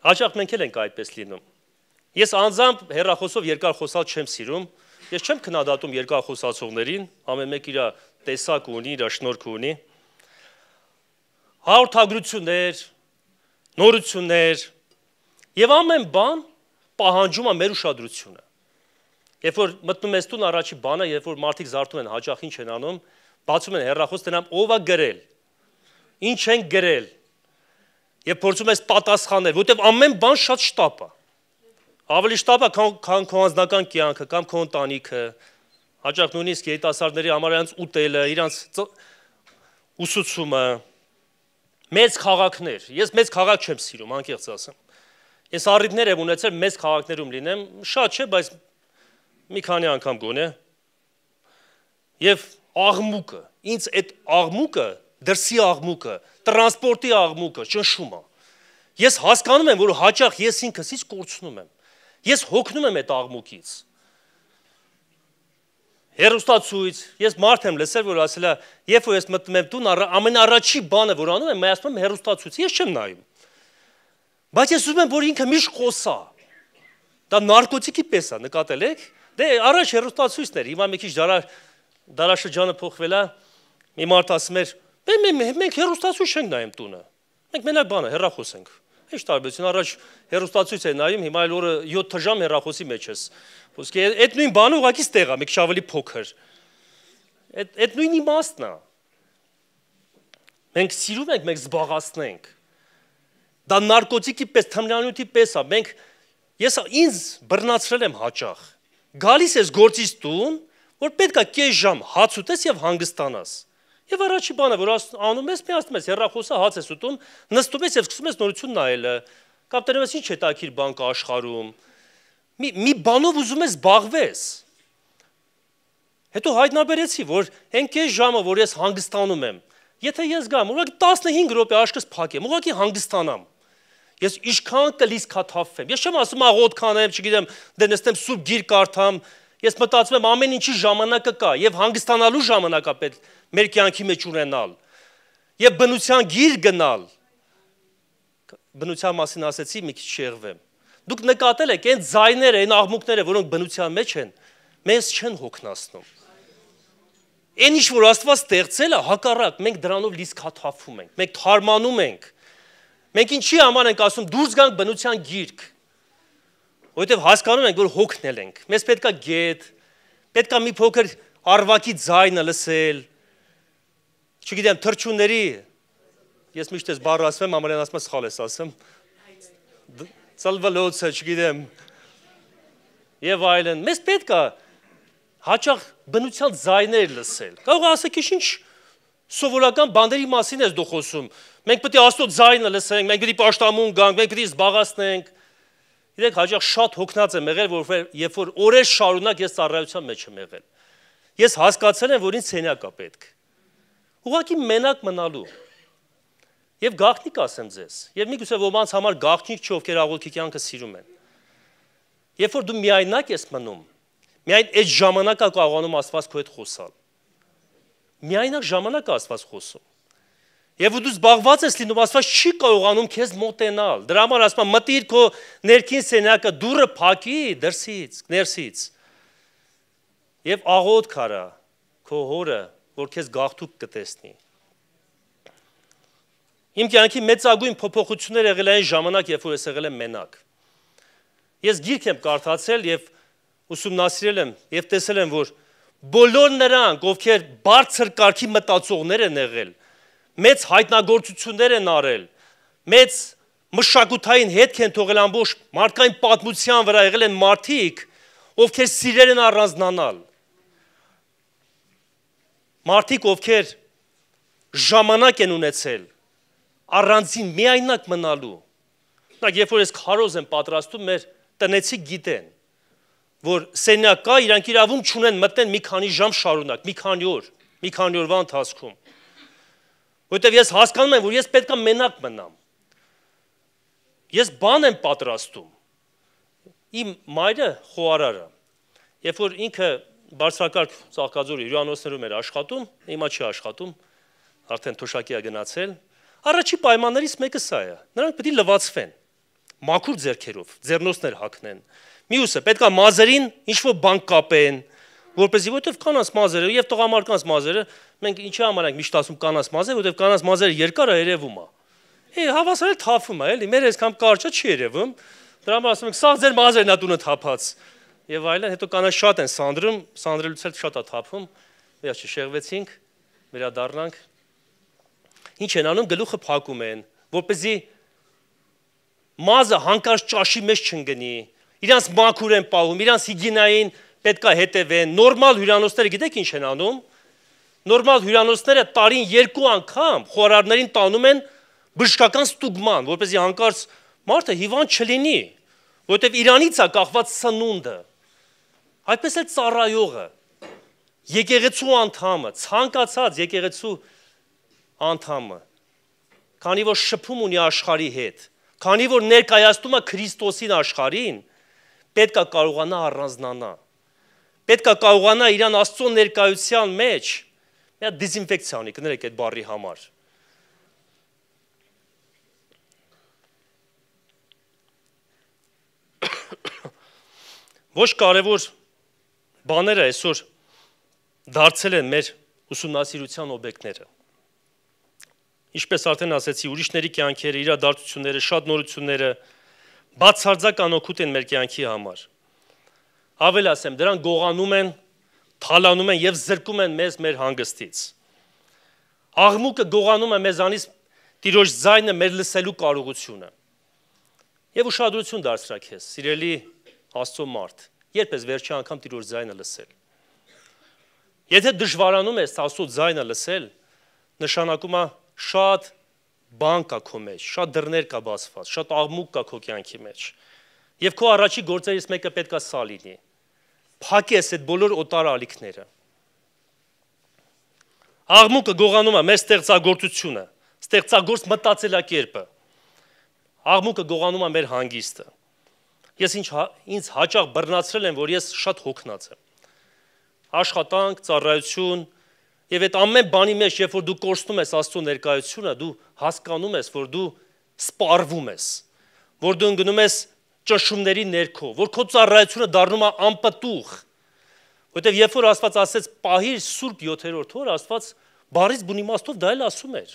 Հաճախ մենք էլ ենք այդպես լինում։ Ես անձամբ հեռախոսով երկար խոսալ չեմ սիրում։ Ես չեմ քննադատում երկար խոսացողներին, ամեն մեկ իր տեսակ ունի, իր շնորհք ունի։ Հաղորդագրություններ, նորություններ եւ ամեն բան պահանջում է մեր ուշադրությունը։ Երբ որ մտնում ես տուն, առաջի բանը, երբ որ մարդիկ զարթում են, հաճախ ինչ են անում, բացում են հեռախոս, դրանք ով է գրել, ինչ են գրել, եւ փորձում ես պատասխանել, որտեւ ամեն բան շատ շտապ է։ Ավելի շտապ է, քան քո անձնական կյանքը կամ քո ընտանիքը, հաճախ նույնիսկ երիտասարդների համար իրանց ուտելը, իրանց ուսուցումը, մեծ քաղաքներ։ Ես մեծ քաղաք չեմ սիրում, անկեղծ ասեմ։ Ես առիթներ եմ ունեցել մեծ քաղաքներում լինեմ, շատ չէ, բայց մի քանի անգամ գոնե։ Եվ աղմուկը, ինձ այդ աղմուկը, դրսի աղմուկը, տրանսպորտի աղմուկը ճնշում է։ Ես հասկանում եմ, որ հաճախ ես ինքս ինձ կորցնում եմ։ Ես հոգնում եմ այդ աղմուկից։ Հեռուստացույց, ես մարդ եմ լսել, որ ասել է, երբ որ ես մտնում եմ տուն, ամենաառաջի բանը, որ անում եմ, ասում եմ հեռուստացույց, ես չեմ նայում։ Բայց ես ուզում եմ, որ ինքը միշտ խոսա։ Դա նարկոտիկի պես է, նկատել եք։ Դե առաջ հեռուստացույցն էր, հիմա մի քիչ դարաշրջանը փոխվել է։ Մի մարդ ասում էր, մենք հեռուստացույց չենք նայում տունը։ Մենք մենակ բանը հեռախոս ենք։ Ինչ տարբերություն, առաջ հեռուստացույց է նայում, հիմա այլ օրը 7 ժամ հեռախոսի մեջ ես։ Ոսկե այդ նույն բանը ուղղակի ստեղ է, մի քիչ ավելի փոքր։ Այդ նույն իմաստն է։ Մենք սիրում ենք, մենք զբաղացնենք։ Դա նարկոտիկի պես, թմրանյութի պես է։ Ես ինձ բռնացրել եմ հաճախ։ Գալիս ես գործից տուն, որ պետք է կես ժամ հաց ուտես եւ հանգստանաս։ Եվ առաջի բանը, որ անում ես, միացնում ես հեռախոսը, հաց ես ուտում, նստում ես եւ սկսում ես նորություն նայելը։ Կամ տերում ես ինչ հետաքրքիր բան կա աշխարհում։ Մի բանով ուզում ես զբաղվես։ Հետո հայտնաբերեցի, որ այն կես ժամը, որ ես հանգստանում եմ, Եթե ես գամ, ուղղակի 15 րոպե աշկս փակեմ, ուղղակի հանգստանամ։ Ես իշքան կլիս կաթափվեմ։ Ես չեմ ասում աղոտ կանեմ, չգիտեմ, դե նստեմ սուրբ գիր կարդամ։ Ես մտածում եմ ամեն ինչի ժամանակը կա եւ հանգստանալու ժամանակ է պետք մեր կյանքի մեջ ունենալ։ Եվ բնության գիր գնալ։ Բնության մասին ասեցի, մի քիչ շեղվեմ։ Դուք նկատել եք այն ձայները, այն աղմուկները, որոնք բնության մեջ են, մեզ չեն հոգնածնում։ Այն ինչ որ Աստված ստեղծել է, հակառակ մենք դրանով լիցք հաթափվում ենք, մենք թարմանում ենք։ Մենք ինչի համար ենք ասում դուրս գանք բնության գիրք, որովհետև հասկանում ենք, որ հոգնել ենք։ Մեզ պետքա գետ, պետքա մի փոքր արվակի ձայնը լսել։ Չգիտեմ, թռչունների, ես միշտ ես բառը ասում եմ, ամենայն ասում եմ սխալ ես ասում։ Ծլվլոցը, չգիտեմ։ Եվ այլն։ Մեզ պետքա հաճախ բնության ձայներ լսել։ Կարող ասեք, ինչ սովորական բաների մասին ես դու խոսում։ Մենք պետք է Աստծո ձայնը լսենք, մենք պետք է պաշտամուն գանք, մենք պետք է զբաղացնենք։ Գիտեք, հաճախ շատ հոգնած եմ եղել, որ երբ որ օրեր շարունակ ես ծառայության մեջ եմ եղել։ Ես հասկացել եմ, որ ինձ սենյակ է պետք։ Ուղղակի մենակ մնալու։ Եվ գաղտնիք ասեմ ձեզ։ Եվ միգուցե ոմանց համար գաղտնիք չի, ովքեր աղոթքի կյանքը սիրում են։ Երբ որ դու միայնակ ես մնում, միայն այդ ժամանակա կարողանում Աստված քո հետ խոսալ։ Միայնակ ժամանակ է Աստված խոսում։ Եվ դու զբաղված ես լինում, Աստված չի կարողանում քեզ մոտենալ։ Դրա համար ասում եմ, մտիր քո ներքին սենյակը, դուռը փակի դրսից, ներսից։ Եվ աղոթք արա քո հորը, որ քեզ գաղթուկ կտեսնի։ Իմ կյանքի մեծագույն փոփոխությունները եղել այն ժամանակ, երբ որ ես եղել եմ մենակ։ Ես գիրք եմ կարդացել եւ ուսումնասիրել եմ եւ տեսել եմ, որ բոլոր նրանք, ովքեր բարձր կարգի մտածողներ են եղել, մեծ հայտնագործություններ են արել, մեծ մշակութային հետք են թողել ամբողջ մարդկային պատմության վրա եղել են մարդիկ, ովքեր սիրել են առանձնանալ։ Մարդիկ, ովքեր ժամանակ են ունեցել առանձին միայնակ մնալու։ Օրինակ, երբ որ ես քարոզ եմ պատրաստում, մեր տնեցիք գիտեն, որ սենյակ կա, իրանք իրավունք չունեն մտնեն մի քանի ժամ շարունակ, մի քանի օրվա ընթացքում։ Որտեւ ես հասկանում եմ, որ ես պետք է մենակ մնամ։ Ես բան եմ պատրաստում։ Իմ մայրը խոհարարը, երբ որ ինքը բարձրակարգ Ծաղկաձորի հյուրանոցներում էր աշխատում, հիմա չի աշխատում, արդեն թոշակի է գնացել։ Առաջի պայմաններից մեկը սա է։ Նրանք պետք է լվացվեն, մաքուր ձեռքերով, ձեռնոցներ հագնեն։ Մյուսը պետք է մազերին ինչ-որ բան կապեն, որպեսզի որտեվ կանանց մազերը եւ տղամարդկանց մազերը, մենք ինչի համար ենք միշտ ասում կանանց մազեր, որտեվ կանանց մազերը երկար է երևում է։ Հավասար թափվում է, էլի, մեր այսքան կարճ չի երևում։ Դրա համար ասում ենք, սա ձեր մազերն է տունը թափած։ Եվ այլն, հետո կանանց շատ են սանդրում, սանդրելուց էլ շատ է թափում։ Վերջը շեղվեցինք, վերադառնանք։ Ինչ են անում, գլուխը փակում են, որպեսզի մազը հանկարծ ճաշի մեջ չընկնի, իրանց մաքուր են պահում, իրանց հիգիենային պետք է հետևեն։ Նորմալ հյուրանոցները գիտեք ինչ են անում։ Նորմալ հյուրանոցները տարին 2 անգամ խոհարարներին տանում են բժշկական ստուգման, որպեսզի հանկարծ մարդը հիվանդ չլինի, որովհետև իրանից է կախված սնունդը։ Այդպես էլ ծառայողը, եկեղեցու անդամը, ցանկացած եկեղեցու անդամը, քանի որ շփում ունի աշխարհի հետ, քանի որ ներկայացնում է Քրիստոսին աշխարհին, պետք է կարողանա առանձնանա։ Պետք է կարողանա իրան Աստծո ներկայության մեջ մի հատ դիզինֆեկցիա ունի, կներեք այդ բառի համար։ Ոչ կարևոր բաները այսօր դարձել են մեր ուսումնասիրության օբյեկտները։ Ինչպես արդեն ասեցի, ուրիշների կյանքերը, իրադարձությունները, շատ նորությունները բացարձակ անօգուտ են մեր կյանքի համար։ Ավել ասեմ, դրանք գողանում են, թալանում են եւ զրկում են մեզ մեր հանգստից։ Աղմուկը գողանում է մեզանից Տիրոջ ձայնը մեր լսելու կարողությունը։ Եվ ուշադրություն դարձրա քեզ, սիրելի Աստծո մարդ, երբ ես վերջի անգամ Տիրոջ ձայնը լսել։ Եթե դժվարանում ես Աստծո ձայնը լսել, նշանակում է շատ բան կա քո մեջ, շատ դռներ կա բացված, շատ աղմուկ կա քո կյանքի մեջ։ Եվ քո առաջի գործերից մեկը պետք է սա լինի։ Փակես այդ բոլոր օտար ալիքները։ Աղմուկը գողանում է մեր ստեղծագործությունը, ստեղծագործ մտածելակերպը։ Աղմուկը գողանում է մեր հանգիստը։ Ես ինձ հաճախ բռնացրել եմ, որ ես շատ հոգնած եմ։ Աշխատանք, ծառայություն, եւ այդ ամեն բանի մեջ, երբ որ դու կորցնում ես Աստծո ներկայությունը, դու հասկանում ես, որ դու սպառվում ես, որ դու ընկնում ես ճնշումների ներքո, որ քո ծառայությունը դառնում է անպտուղ։ Որտեւ երբ որ Աստված ասեց պահիր Սուրբ 7-րդ օր, Աստված բառից բուն իմաստով դա էլ ասում էր։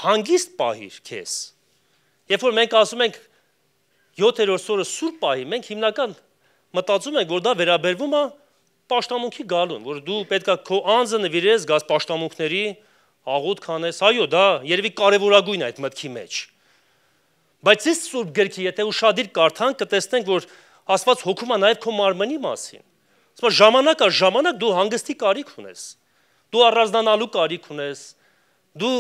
Հանգիստ պահիր քեզ։ Երբ որ մենք ասում ենք 7-րդ օրը Սուրբ պահի, մենք հիմնական մտածում ենք, որ դա վերաբերվում է պաշտամունքի գալուն, որ դու պետքա քո անձը նվիրես, գաս պաշտամունքների, աղոթք անես, այո, դա երևի կարևորագույն է այդ մտքի մեջ։ Բայց այս Սուրբ գրքի, եթե ուշադիր կարդանք, կտեսնենք, որ Աստված հոգում է նաև քո մարմնի մասին։ Ասում է ժամանակ առ ժամանակ դու հանգստի կարիք ունես, դու առանձնանալու կարիք ունես, դու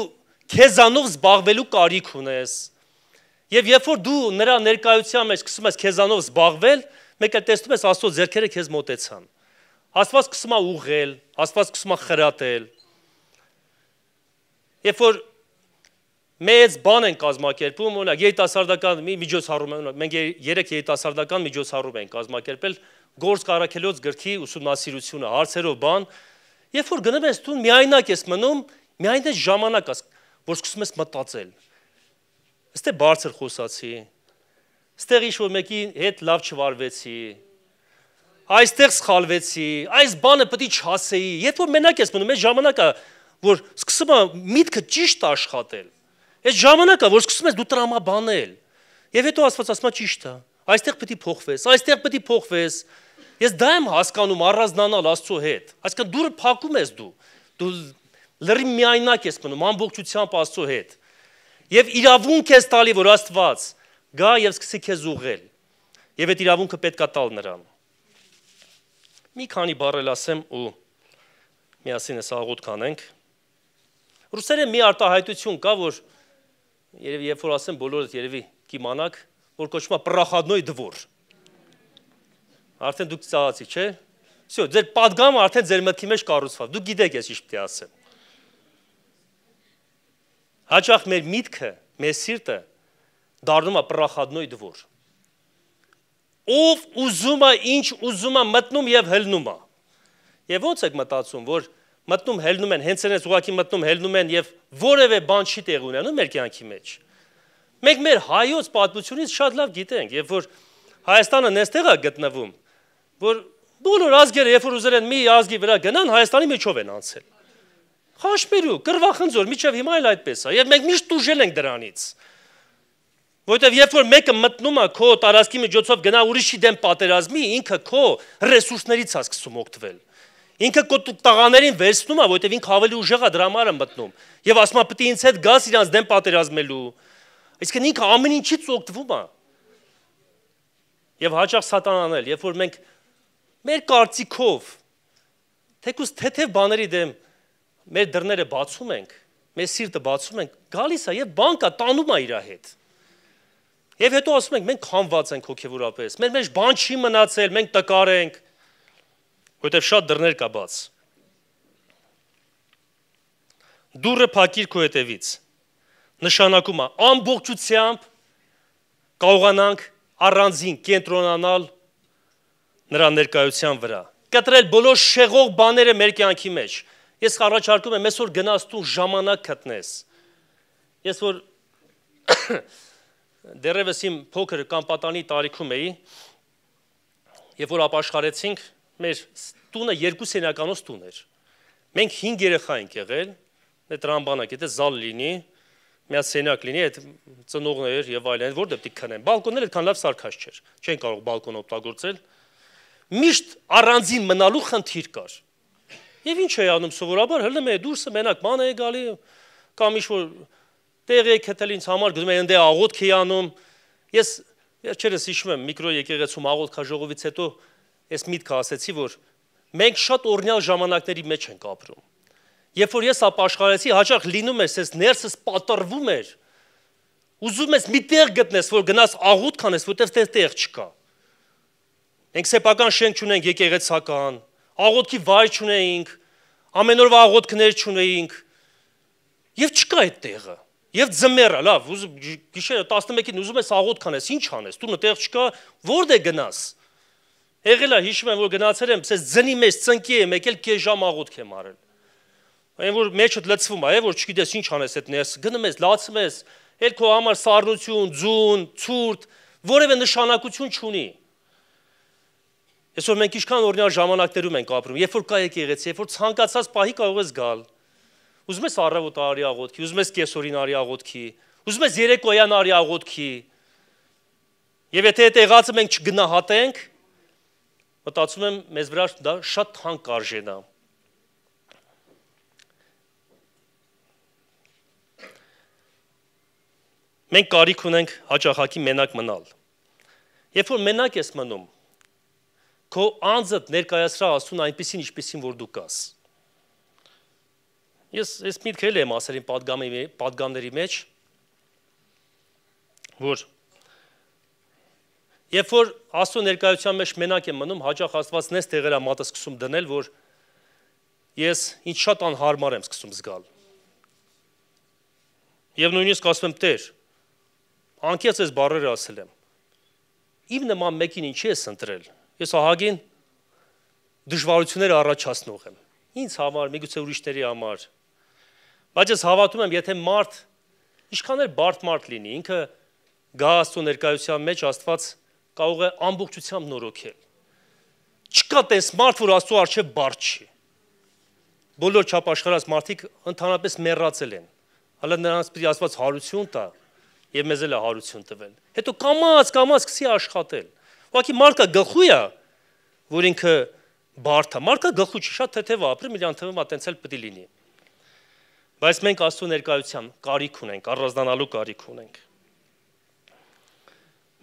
քեզանով զբաղվելու կարիք ունես։ Եվ երբ որ դու նրա ներկայության մեջ սկսում ես քեզանով զբաղվել, մեկ էլ տեսնում ես Աստծո ձեռքերը քեզ մոտեցան։ Աստված սկսում է ուղղել, Աստված սկսում է խրատել։ Երբ որ մեծ բան են կազմակերպում, օրինակ երիտասարդական մի միջոցառում է, մենք 3 երիտասարդական միջոցառում ենք կազմակերպել Գործք առաքելոց գրքի ուսումնասիրությունը, հարցերով բան, երբ որ գնում ես տուն միայնակ ես մնում, միայն այս ժամանակ ես, որ սկսում ես մտածել։ Ստե բարձր խոսացի, ստեղ ինչ-որ մեկի հետ լավ չվարվեցի, այստեղ սխալվեցի, այս բանը պետք է չասեի, երբ որ մենակ ես մնում, այս ժամանակը, որ սկսում է միտքը ճիշտ աշխատել, այս ժամանակը, որ սկսում ես դու տրամաբանել, եւ հետո Աստված ասում է ճիշտ է, այստեղ պետք է փոխվես, այստեղ պետք է փոխվես, ես դա եմ հասկանում առանձնանալ Աստծո հետ, այսինքն դուրը փակում ես դու լրի միայնակ ես մնում, ամբողջությամբ Աստծո հետ, եւ իրավունք ես տալի, որ Աստված գա եւ սկսի քեզ ուղղել, եւ այդ իրավունքը պետք է տալ նրան։ Մի քանի բառ ասեմ ու միասին աղոթք անենք։ Ռուսերեն մի արտահայտություն կա, որ երևի երբ որ ասեմ բոլորդ երևի կիմանաք, որ կոչվում է պրախադնոյ դվոր։ Արդեն դուք ծաղացիք, չէ՞։ Всё, ձեր պատգամը արդեն ձեր մտքի մեջ կառուցված։ Դուք գիտեք ես ինչ պետք է ասեմ։ Հաճախ մեր միտքը, մեր սիրտը դառնում է պրախադնոյ դվոր։ Ով ուզում է, ինչ ուզում է, մտնում եւ հելնում է։ Եվ ո՞նց եք մտածում, որ մտնում հելնում են, հենց այնպես ուղակի մտնում հելնում են եւ որևէ բան չի տեղ ունենում մեր կյանքի մեջ։ Մենք մեր հայոց պատմությունից շատ լավ գիտենք, երբ որ Հայաստանը նստեղ է գտնվում, որ բոլոր ազգերը, երբ որ ուզել են մի ազգի վրա գնան, Հայաստանի միջով են անցել։ Խաշմերու, կռվախնձոր, միջև հիմա էլ այդպես է, եւ մենք միշտ ուժել ենք դրանից։ Որովհետև երբ որ մեկը մտնում է քո տարածքի միջոցով գնա ուրիշի դեմ պատերազմի, ինքը քո ռեսուրսներից է սկսում օգտվել։ Ինքը քո տղաներին վերցնում է, որովհետև ինքը ավելի ուժեղ է դրա համար է մտնում։ Եվ ասում է, պետք է ինձ հետ գաս իրանց դեմ պատերազմելու։ Այսինքն ինքը ամեն ինչից օգտվում է։ Եվ հաճախ սատանան էլ, երբ որ մենք մեր կարծիքով թեկուզ թեթև բաների դեմ մեր դռները բացում ենք, մեր սիրտը բացում ենք, գալիս է եւ բան կա տանում է իր հետ։ Եվ հետո ասում ենք, մենք խանված ենք հոգեվորապես, մեր մեջ բան չի մնացել, մենք տկար ենք, որտեղ շատ դռներ կա բաց։ Դուռը փակիր քո հետևից։ Նշանակում է ամբողջությամբ կարողանանք առանձին կենտրոնանալ նրա ներկայության վրա։ Կտրել բոլոր շեղող բաները մեր կյանքի մեջ։ Ես առաջարկում եմ այսօր գնաս դու ժամանակ գտնես։ Ես որ դեռևս իմ փոքր կամ պատանի տարիքում էի, երբ որ ապաշխարեցինք, մեր տունը 2 սենյականոց տուն էր։ Մենք 5 երեխա ենք եղել, այդ ռամբանակ, եթե զալ լինի, մի հատ սենյակ լինի, այդ ծնողներ եւ այլն, որտեղ պետք է քնեն։ Բալկոնները այդքան լավ սարքած չէր։ Չեն կարող բալկոն օգտագործել։ Միշտ առանձին մնալու խնդիր կար։ Եվ ինչ էի անում սովորաբար, հլնում էի դուրսը մենակ ման էի գալի, կամ ինչ-որ տեղ էի քթել ինձ համար, գնում էի ընդ աղոթք էի անում։ Ես վերջերս հիշում եմ միկրո եկեղեցում աղոթքաժողովից հետո ես միտքը ասեցի, որ մենք շատ օրհնյալ ժամանակների մեջ ենք ապրում։ Երբ որ ես ապաշխարեցի, հաճախ լինում էր, ես ներսս պատռվում էր։ Ուզում ես մի տեղ գտնես, որ գնաս աղոթք անես, որտեղ տեղ չկա։ Մենք սեփական շենք չունենք եկեղեցական, աղոթքի վայր չունեինք, ամեն օրվա աղոթքներ չունեինք, եւ չկա այդ տեղը, եւ ձմեռը, լավ, գիշերը 11-ին ուզում ես աղոթք անես, ինչ անես, տունը տեղ չկա, որտե գնաս։ Եղել է, հիշում եմ, որ գնացել եմ, ասես ձնի մեջ ծնկի եմ եկել, կես ժամ աղոթք եմ արել։ Այն որ մեջդ լցվում է, որ չգիտես ինչ անես այդ ներս, գնում ես, լացում ես, էլ քո համար սառնություն, ձուն, ցուրտ, որևէ նշանակություն չունի։ Այսօր մենք ինչքան օրինակ ժամանակներում ենք ապրում, երբ որ կա եկեղեցի, երբ որ ցանկացած պահի կարող ես գալ։ Ուզում ես առավոտ արի աղոթքի, ուզում ես կեսօրին արի աղոթքի, ուզում ես երեկոյան արի աղոթքի։ Եվ եթե այդ եղածը մենք չգնահատենք, մտածում եմ մեզ վրա դա շատ թանկ կարժենա։ Մենք կարիք ունենք հաճախակի մենակ մնալ։ Երբ որ մենակ ես մնում, քո անձդ ներկայացրա Աստծուն այնպեսին, ինչպեսին որ դու կաս։ Ես միտք էլ եմ ասել իմ պատգամների մեջ, որ երբ որ Աստծո ներկայության մեջ մենակ եմ մնում, հաճախ Աստված նես տեղերա մատը սկսում դնել, որ ես ինձ շատ անհարմար եմ սկսում զգալ։ Եվ նույնիսկ ասում եմ Տեր, անկեղծ ես բառերը ասել եմ։ Իմ նման մեկին ինչի ես ընտրել։ Ես ահագին դժվարություններ առաջացնող եմ։ Ինձ համար, միգուցե ուրիշների համար։ Բայց ես հավատում եմ, եթե մարդ ինչքան էլ բարդ մարդ լինի, ինքը գա Աստծո ներկայության մեջ, Աստված կարող է ամբողջությամբ նորոգել։ Չկա տես մարդ, որ Աստծո առջև բարդ չի։ Բոլոր չափաշխարած մարդիկ ընդհանրապես մեռածել են։ Հələ նրանց պիտի Աստված հարություն տա եւ մեզ էլ է հարություն տվել։ Հետո կամաց սկսի աշխատել։ Ուղղակի մարդը գլխու է, որ ինքը բարդ է։ Մարդը գլխու չի, շատ թեթև ապրում, իրան թվում է տենց էլ պիտի լինի։ Բայց մենք Աստծո ներկայության կարիք ունենք, առանձնանալու կարիք ունենք։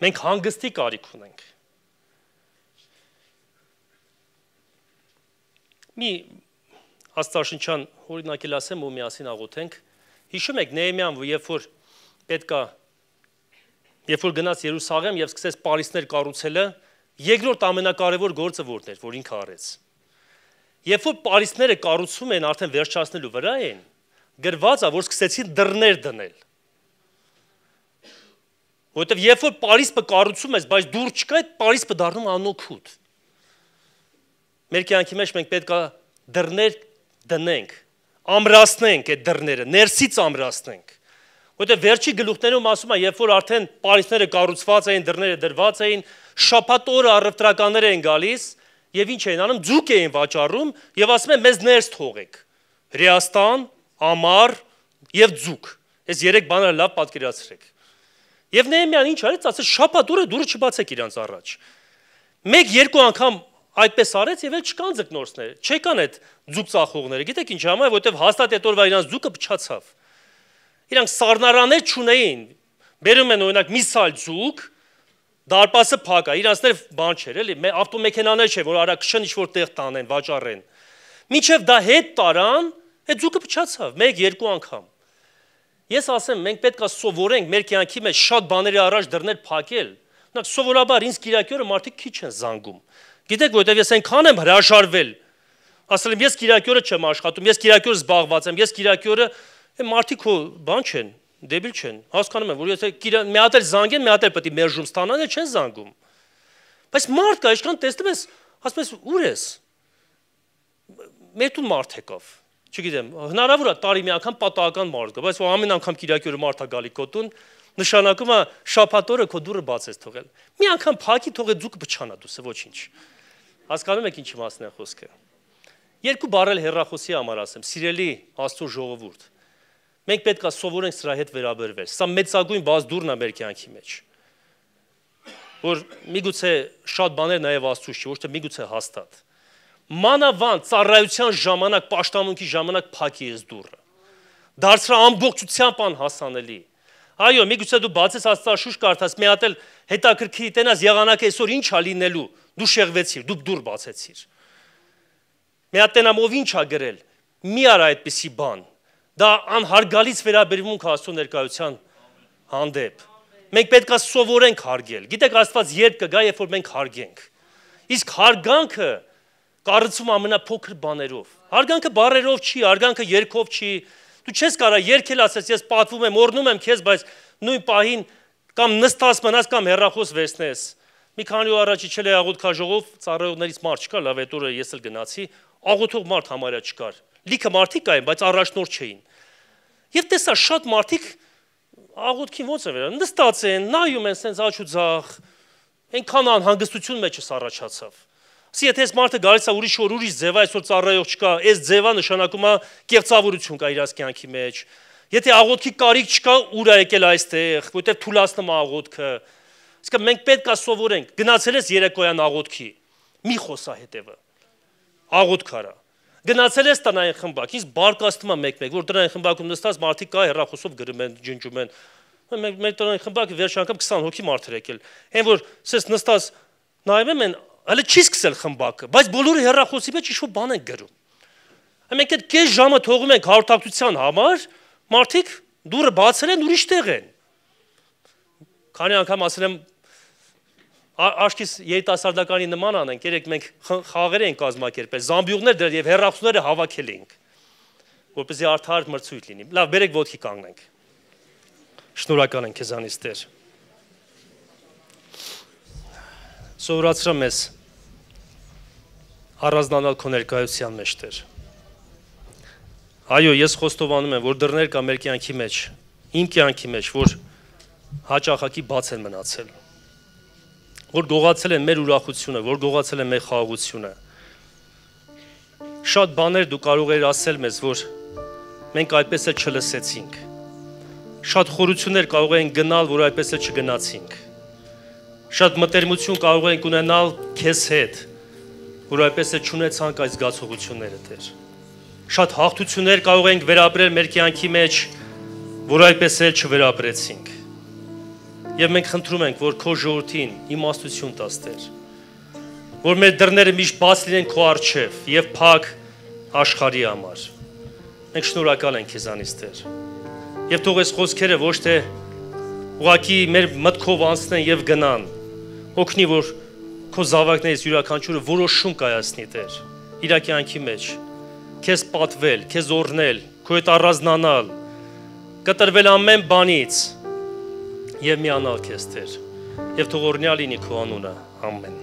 Մենք հանգստի կարիք ունենք։ Մի աստվածաշնչյան օրինակ էլ ասեմ ու միասին աղոթենք։ Հիշում եք Նեհեմիան, երբ որ գնաց Երուսաղեմ եւ սկսեց պարիսպներ կառուցելը, երկրորդ ամենակարևոր գործը որն էր, որ ինքը արեց։ Երբ որ պարիսպները կառուցում են, արդեն վերջացնելու վրա են, գրված է, որ սկսեցին դռներ դնել։ Որովհետև երբ որ պարիսպը կառուցում ես, բայց դուր չկա, այդ պարիսպը դառնում անօգուտ։ Մեր կյանքի մեջ մենք պետք է դռներ դնենք, ամրացնենք այդ դռները, ներսից ամրացնենք։ Որովհետև վերջի գլուխներում ասում է, երբ որ արդեն պարիսպները կառուցված էին, դռները դրված էին, շաբաթ օրը առևտրականներ էին գալիս, եւ ինչ էին անում, ձուկ էին վաճառում եւ ասում են մեզ ներս թողեք։ Հրեաստան, ամառ եւ ձուկ։ Այս երեք բաները լավ պատկերացրեք։ Եվ Նեհեմիան ինչ արեց, ասեց շաբաթ օրը դուրը չբացեք իրանց առաջ։ 1-2 անգամ այդպես արեց եւ էլ չկան ձկնորսներ, չեկան այդ ձուկ ծախողները։ Գիտեք ինչ համար, որովհետեւ հաստատ այդ օրվա իրանց ձուկը փչացավ։ Իրանք սառնարաններ չունեին։ Բերում են օրինակ մի սալ ձուկ, դարպասը փակ է, իրանցներ բան չէր, էլի, ավտոմեքենաներ չէ, որ արագ քշեն ինչ-որ տեղ տանեն, վաճառեն։ Մինչև դա հետ տարան, այդ ձուկը փչացավ 1-2 անգամ։ Ես ասեմ, մենք պետք է սովորենք մեր կյանքի մեջ շատ բաների առաջ դռներ փակել։ Օրինակ սովորաբար ինձ Կիրակի օրը մարդիկ քիչ են զանգում։ Գիտեք, որովհետև ես այնքան եմ հրաշարվել։ Ասել եմ, ես Կիրակի օրը չեմ աշխատում, ես Կիրակի օրը զբաղված եմ, ես Կիրակի օրը մարդիկ հո բան չեն, դեբիլ չեն։ Հասկանում եմ, որ եթե մի հատ էլ զանգեն, մի հատ էլ պետք է մերժում ստանան, չեն զանգում։ Բայց մարդ կա, ինչքան տեսնում ես, ասում ես, ուր ես։ Մեր տուն մարդ եկավ։ Չգիտեմ, հնարավոր է տարի մի անգամ պատահական մարդ գա, բայց ամեն անգամ Կիրակի օրը մարդ է գալի քո տուն, նշանակում է շաբաթ օրը քո դուռը բաց ես թողել։ Մի անգամ փակի թողե ձուկը փչանա դուսը, ոչինչ։ Հասկանում եք ինչի մասն է խոսքը։ Երկու բառ էլ հեռախոսի համար ասեմ, սիրելի Աստծո ժողովուրդ։ Մենք պետք է սովորենք սրա հետ վերաբերվել։ Սա մեծագույն բաց դուռն է մեր կյանքի մեջ։ Որ միգուցե շատ բաներ նաև Աստծուց չի, ոչ թե միգուցե հաստատ։ Մանավանդ ծառայության ժամանակ, պաշտամունքի ժամանակ փակի ես դուռը։ Դարձրա ամբողջությամբ անհասանելի։ Այո, միգուցե դու բացես Աստծաշուչ կարդաս, մի հատ էլ հետաքրքիր տենաս եղանակը այսօր ինչ է լինելու, դու շեղվեցիր, դու դուռ բացեցիր։ Մի հատ տենամ ով ինչ է գրել, մի արա այդպիսի բան։ Դա անհարգալից վերաբերմունք Աստծո ներկայության հանդեպ։ Մենք պետք է սովորենք հարգել։ Գիտեք, Աստված երբ կգա, երբ որ մենք հարգենք։ Իսկ հարգանքը կառուցում ամենափոքր բաներով։ Հարգանքը բառերով չի, հարգանքը երգով չի։ Դու չես կարա երգել ասես ես պատվում եմ, օրնում եմ քեզ, բայց նույն պահին կամ նստած մնաս կամ հեռախոս վերցնես։ Մի քանի օր առաջ իջել է աղոթքաժողով, ծառայողներից մարդ չկար, լավ այդ օրը ես էլ գնացի, աղոթող մարդ համարյա չկար։ Լիքը մարդիկ կային, բայց առաջնորդ չէին։ Եվ տեսա շատ մարդիկ աղոթքին ոնց է վերա, նստած են, նայում են սենց աչ ու ձախ, այնքան անհանգստություն մեջս առաջացավ։ Ասի եթե այս մարդը գալիս է ուրիշ օր, ուրիշ ձև, այսօր ծառայող չկա, այս ձևը նշանակում է կեղծավորություն կա իր կյանքի մեջ։ Եթե աղոթքի կարիք չկա, ուր է եկել այստեղ, որտեղ թուլացնում է աղոթքը։ Իսկ մենք պետք է սովորենք, գնացել ես երեկոյան աղոթքի, մի խոսա հետևը։ Աղոթք արա։ Գնացել ես տնային խմբակ, ինձ բարկացնում է մեկ-մեկ, որ տնային խմբակում նստած մարդիկ կա հեռախոսով գրում են, ջնջում են։ Մեր տնային խմբակի վերջ անգամ 20 հոգի մարդ էր եկել։ Այն որ սես նստած նայում են, հələ չի սկսել խմբակը, բայց բոլորը հեռախոսի մեջ ինչ-որ բան են գրում։ Մենք այդ կես ժամը թողում ենք հաղորդակցության համար, մարդիկ դուրը բացել են ուրիշ տեղ են։ Քանի անգամ ասել եմ աշկիս երիտասարդականի նման անենք, երեք մենք խաղեր ենք կազմակերպել, զամբյուղներ դրել եւ հեռախոսները հավաքել ենք, որպեսզի արդար մրցույթ լինի։ Լավ, բերեք ոտքի կանգնենք։ Շնորհակալ ենք քեզանից Տեր։ Սովորացրա մեզ առանձնանալ քո ներկայության մեջ Տեր։ Այո, ես խոստովանում եմ, որ դռներ կա մեր կյանքի մեջ, իմ կյանքի մեջ, որ հաճախակի բաց են մնացել, որ գողացել են մեր ուրախությունը, որ գողացել են մեր խաղաղությունը։ Շատ բաներ դու կարող ես ասել մեզ, որ մենք այդպես էլ չլսեցինք։ Շատ խորություններ կարող են գնալ, որ այդպես էլ չգնացինք։ Շատ մտերմություն կարող ենք ունենալ քեզ հետ, որ այդպես էլ չունեցանք այս զգացողությունները Տեր։ Շատ հաղթություններ կարող ենք վերապրել մեր կյանքի մեջ, որ այդպես էլ չվերապրեցինք։ Եվ մենք խնդրում ենք, որ քո ժողովրդին իմաստություն տաս Տեր, որ մեր դռները միշտ բաց լինեն քո առջև եւ փակ աշխարհի համար։ Մենք շնորհակալ ենք քեզանից Տեր։ Եվ թող այս խոսքերը ոչ թե ուղղակի մեր մտքով անցնեն եւ գնան, օգնի որ քո զավակներից յուրաքանչյուրը որոշում կայացնի Տեր իր կյանքի մեջ, քեզ պատվել, քեզ օրհնել, քո հետ առանձնանալ, կտրվել ամեն բանից եւ միանալ քեզ Տեր, եւ թող օրհնյալ լինի քո անունը, ամեն։